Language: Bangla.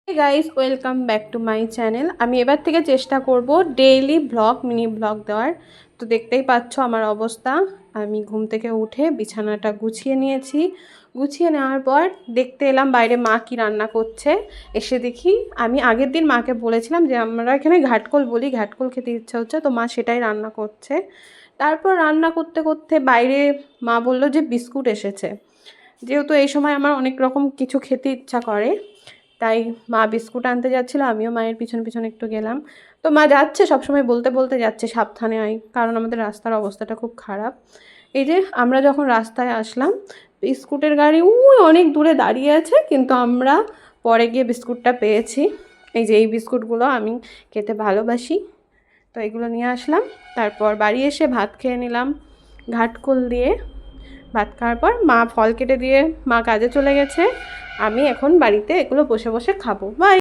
Hey guys, welcome back to my channel. আমি এবার থেকে চেষ্টা করব ডেইলি ব্লগ মিনি ব্লগ দেওয়ার। তো দেখতেই পাচ্ছ আমার অবস্থা। আমি ঘুম থেকে উঠে বিছানাটা গুছিয়ে নিয়েছি। গুছিয়ে নেওয়ার পর দেখতে এলাম বাইরে মা কি রান্না করছে। এসে দেখি আমি আগের দিন মাকে বলেছিলাম যে আমরা এখানে ঘাটকোল বলি, ঘাটকোল খেতে ইচ্ছা হচ্ছে, তো মা সেটাই রান্না করছে। তারপর রান্না করতে করতে বাইরে মা বলল যে বিস্কুট এসেছে। যেহেতু এই সময় আমার অনেক রকম কিছু খেতে ইচ্ছা করে, তাই মা বিস্কুট আনতে যাচ্ছিলো, আমিও মায়ের পিছন পিছন একটু গেলাম। তো মা যাচ্ছে, সবসময় বলতে বলতে যাচ্ছে সাবধানে আয়, কারণ আমাদের রাস্তার অবস্থাটা খুব খারাপ। এই যে আমরা যখন রাস্তায় আসলাম, বিস্কুটের গাড়ি অনেক দূরে দাঁড়িয়ে আছে, কিন্তু আমরা পরে গিয়ে বিস্কুটটা পেয়েছি। এই যে এই বিস্কুটগুলো আমি খেতে ভালোবাসি, তো এগুলো নিয়ে আসলাম। তারপর বাড়ি এসে ভাত খেয়ে নিলাম ঘাটকোল দিয়ে। ভাত খাওয়ার পর মা ফল কেটে দিয়ে মা কাজে চলে গেছে। আমি এখন বাড়িতে এগুলো বসে বসে খাবো। বাই।